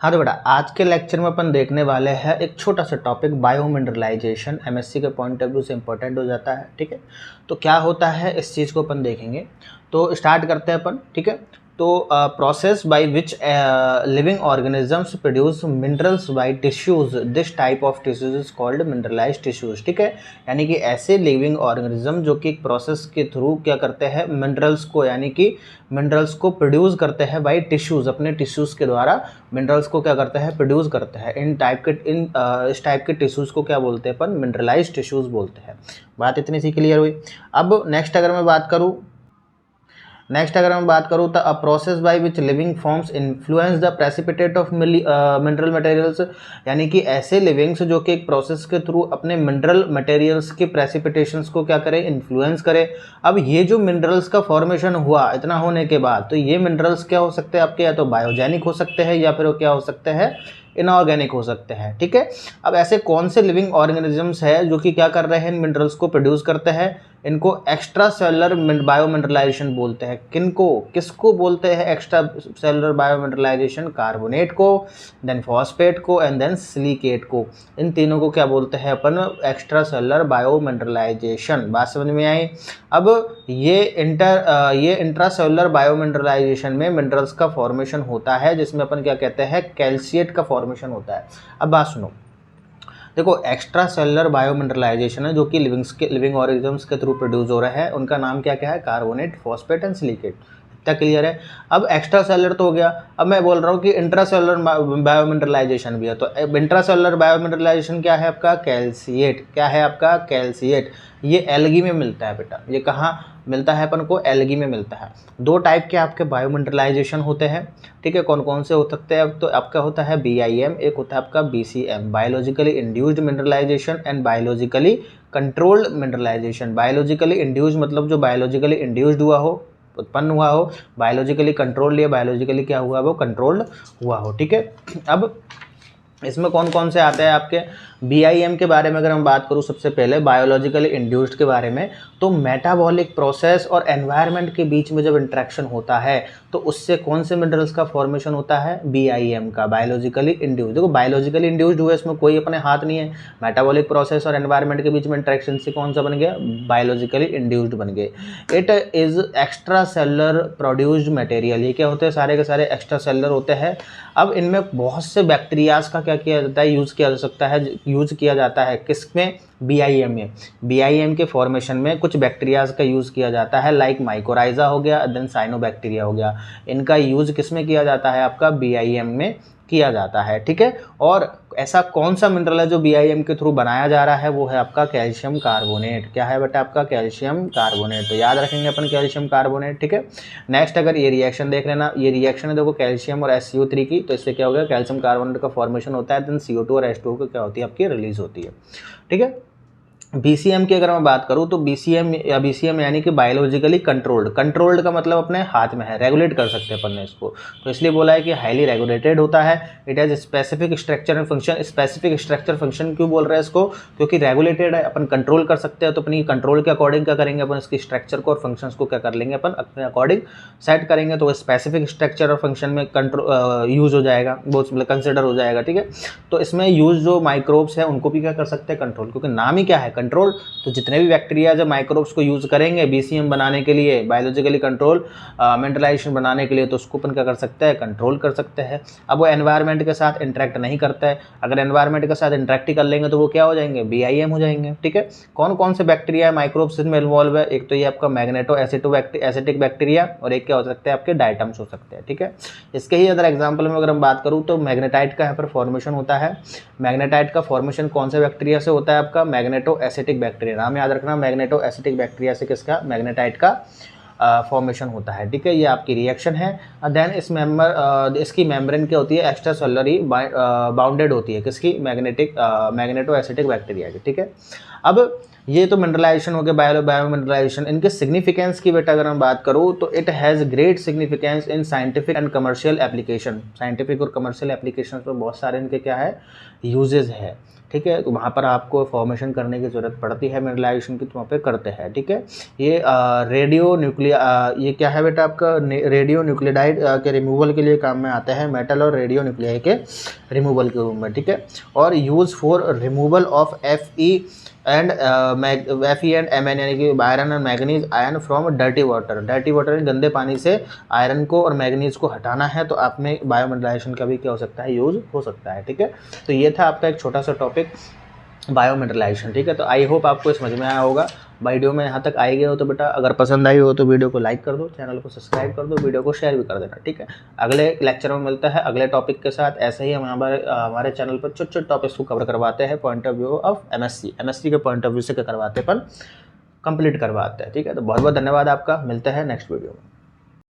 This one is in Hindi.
हाँ तो बेटा, आज के लेक्चर में अपन देखने वाले हैं एक छोटा सा टॉपिक, बायोमिनरलाइजेशन। एमएससी के पॉइंट ऑफ व्यू से इंपॉर्टेंट हो जाता है। ठीक है, तो क्या होता है इस चीज़ को अपन देखेंगे। तो स्टार्ट करते हैं अपन। ठीक है, तो process by which living organisms produce minerals by tissues, this type of tissues is called mineralized tissues. ठीक है, यानी कि ऐसे लिविंग ऑर्गेनिज्म जो कि एक प्रोसेस के थ्रू क्या करते हैं, मिनरल्स को, यानी कि मिनरल्स को प्रोड्यूस करते हैं बाय टिश्यूज, अपने टिश्यूज के द्वारा मिनरल्स को क्या करते हैं, प्रोड्यूस करते हैं। इस टाइप के टिश्यूज को क्या बोलते हैं अपन, मिनरलाइज्ड टिश्यूज बोलते हैं। बात इतनी सी क्लियर हुई। अब नेक्स्ट अगर मैं बात करूँ तो a process by which living forms influence the precipitate of mineral materials, यानी कि ऐसे लिविंग्स जो कि एक प्रोसेस के थ्रू अपने मिनरल मटेरियल्स के प्रेसिपिटेशंस को क्या करें, इन्फ्लुएंस करें। अब ये जो मिनरल्स का फॉर्मेशन हुआ, इतना होने के बाद, तो ये मिनरल्स क्या हो सकते हैं आपके, या तो बायोजेनिक हो सकते हैं या फिर वो क्या हो सकते हैं, इनऑर्गेनिक हो सकते हैं। ठीक है, अब ऐसे कौन से लिविंग ऑर्गेनिजम्स है जो कि क्या कर रहे हैं, इन मिनरल्स को प्रोड्यूस करते हैं, इनको एक्स्ट्रा सेलुलर बायोमिनरलाइजेशन बोलते हैं। किनको, किसको बोलते हैं एक्स्ट्रा सेलुलर बायोमिनरलाइजेशन, कार्बोनेट को, देन फॉस्फेट को एंड देन सिलिकेट को। इन तीनों को क्या बोलते हैं अपन, एक्स्ट्रा सेलुलर बायोमिनरलाइजेशन। बात समझ में आई। अब ये इंट्रासेलुलर बायोमिनरलाइजेशन में मिनरल्स का फॉर्मेशन होता है, जिसमें अपन क्या कहते हैं, कैल्शिएट का फॉर्मेशन होता है। अब बात सुनो, देखो एक्स्ट्रा सेलुलर बायोमिनरलाइजेशन है जो कि लिविंग ऑर्गेनिजम्स के थ्रू प्रोड्यूस हो रहा है, उनका नाम क्या क्या है, कार्बोनेट, फॉस्फेट एंड सिलिकेट। इतना क्लियर है। अब एक्स्ट्रा सेलुलर तो हो गया, अब मैं बोल रहा हूँ कि इंट्रा सेलुलर बायोमिनरलाइजेशन भी है। तो इंट्रा सेलुलर बायोमिनरलाइजेशन क्या है आपका, कैल्शिएट। क्या है आपका, कैल्शिएट। ये एल्गी में मिलता है बेटा। ये कहाँ मिलता है अपन को, एल्गी में मिलता है। दो टाइप के आपके बायोमिनरलाइजेशन होते हैं। ठीक है, कौन कौन से हो सकते हैं, अब तो आपका होता है BIM, एक होता है आपका BCM, biologically induced mineralization and biologically controlled mineralization. Biologically induced मतलब जो बायोलॉजिकली इंड्यूस्ड हुआ हो, उत्पन्न हुआ हो, बायोलॉजिकली कंट्रोल लिया, बायोलॉजिकली क्या हुआ, वो कंट्रोल्ड हुआ हो। ठीक है, अब इसमें कौन कौन से आते हैं आपके, BIM के बारे में अगर हम बात करूं, सबसे पहले बायोलॉजिकली इंड्यूस्ड के बारे में, तो मेटाबॉलिक प्रोसेस और एनवायरनमेंट के बीच में जब इंटरेक्शन होता है तो उससे कौन से मिनरल्स का फॉर्मेशन होता है, BIM का, बायोलॉजिकली इंड्यूस्ड। देखो बायोलॉजिकली इंड्यूस्ड हुआ, इसमें कोई अपने हाथ नहीं है। मेटाबॉलिक प्रोसेस और एनवायरनमेंट के बीच में इंटरेक्शन से कौन सा बन गया, बायोलॉजिकली इंड्यूस्ड बन गए। It is extra cellular produced material. ये क्या होते हैं, सारे के सारे एक्स्ट्रा सेलुलर होते हैं। अब इनमें बहुत से बैक्टीरियाज का क्या किया जाता है, यूज़ किया जाता है किसमें, BIM में। BIM के फॉर्मेशन में कुछ बैक्टीरियाज का यूज़ किया जाता है, लाइक माइकोराइजा हो गया, देन साइनोबैक्टीरिया हो गया। इनका यूज़ किस में किया जाता है, आपका BIM में किया जाता है। ठीक है, और ऐसा कौन सा मिनरल है जो BIM के थ्रू बनाया जा रहा है, वो है आपका कैल्शियम कार्बोनेट। क्या है बेटा आपका, कैल्शियम कार्बोनेट। तो याद रखेंगे अपन कैल्शियम कार्बोनेट। ठीक है, नेक्स्ट अगर ये रिएक्शन देख लेना, ये रिएक्शन है देखो कैल्शियम और SCO3 की, तो इससे क्या हो गया, कैल्शियम कार्बोनेट का फॉर्मेशन होता है, देन CO2 और H2O को क्या होती है आपकी, रिलीज होती है। ठीक है, BCM की अगर मैं बात करूं तो BCM यानी कि बायोलॉजिकली कंट्रोल्ड का मतलब अपने हाथ में है, रेगुलेट कर सकते हैं अपन ने इसको, तो इसलिए बोला है कि हाईली रेगुलेटेड होता है। It has specific structure and function. Specific structure function क्यों बोल रहे हैं इसको, क्योंकि रेगुलेटेड है, अपन कंट्रोल कर सकते हैं। तो अपनी कंट्रोल के अकॉर्डिंग क्या करेंगे अपन, इसकी स्ट्रक्चर को और फंक्शंस को क्या कर लेंगे अपन, अपने अकॉर्डिंग सेट करेंगे, तो स्पेसिफिक स्ट्रक्चर और फंक्शन में कंट्रोल यूज हो जाएगा, वो मतलब कंसिडर हो जाएगा। ठीक है, तो इसमें यूज जो माइक्रोब्स है उनको भी क्या कर सकते हैं, कंट्रोल, क्योंकि नाम ही क्या है, कंट्रोल। तो जितने भी बैक्टीरिया जब माइक्रोब्स को यूज करेंगे BCM बनाने के लिए, बायोलॉजिकली कंट्रोल मिनरलाइजेशन बनाने के लिए, तो उसको अपन क्या कर सकते हैं, कंट्रोल कर सकते हैं। अब वो एनवायरनमेंट के साथ इंटरेक्ट नहीं करता है, अगर एनवायरनमेंट के साथ इंटरेक्ट ही कर लेंगे तो वो क्या हो जाएंगे, BIM हो जाएंगे। ठीक है, कौन कौन से बैक्टीरिया माइक्रोब्स इसमें इन्वॉल्व है, एक तो ये आपका मैग्नेटो एसिटिक बैक्टीरिया, और एक क्या हो सकते हैं आपके डायटम्स हो सकते हैं। ठीक है, इसके ही अदर एग्जाम्पल में अगर हम बात करूँ तो मैग्नेटाइट का यहाँ पर फॉर्मेशन होता है। मैग्नेटाइट का फॉर्मेशन कौन से बैक्टीरिया से होता है, आपका मैग्नेटो एसिटिक बैक्टीरिया। नाम याद रखना, मैग्नेटो एसिटिक बैक्टीरिया से किसका, मैग्नेटाइट का फॉर्मेशन होता है। ठीक है, ये आपकी रिएक्शन है। देन इसकी मेम्ब्रेन क्या होती है, एक्स्ट्रा सेलुलरी बाउंडेड होती है, किसकी, मैग्नेटो एसिटिक बैक्टीरिया की। ठीक है, अब ये तो मिनरलाइजेशन हो गया, बायो मिनरलाइजेशन। इनके सिग्निफिकेंस की बेटा अगर हम बात करूँ तो it has great significance in scientific and commercial application. Scientific और कमर्शियल एप्लीकेशन पर बहुत सारे इनके क्या है, यूजेज है, ठीक है। तो वहाँ पर आपको फॉर्मेशन करने की ज़रूरत पड़ती है मिनरलाइजेशन की, तो वहाँ पे करते हैं, ठीक है। ये रेडियो ये क्या है बेटा आपका, रेडियो न्यूक्लियोटाइड के रिमूवल के लिए काम में आता है, मेटल और रेडियो न्यूक्लियाई के रिमूवल के रूप में, ठीक है। और use for removal of Fe and Mn, यानी कि आयरन और manganese iron from dirty water. Dirty water गंदे पानी से आयरन को और मैग्नीज को हटाना है, तो आप में बायोमिनरलाइजेशन का भी क्या हो सकता है, यूज़ हो सकता है, ठीक है। तो ये था आपका एक छोटा सा टॉपिक बायोमिनरलाइजेशन, ठीक है। तो आई होप आपको समझ में आया होगा। वीडियो में यहाँ तक आए गए हो तो बेटा अगर पसंद आई हो तो वीडियो को लाइक कर दो, चैनल को सब्सक्राइब कर दो, वीडियो को शेयर भी कर देना, ठीक है। अगले लेक्चर में मिलता है अगले टॉपिक के साथ। ऐसे ही हम हमारे चैनल पर छोटे छोटे टॉपिक्स को कवर करवाते हैं, point of view of MSc के पॉइंट ऑफ व्यू से क्या करवाते हैं, अपन कंप्लीट करवाते हैं, ठीक है। तो बहुत बहुत धन्यवाद आपका, मिलते हैं नेक्स्ट वीडियो में।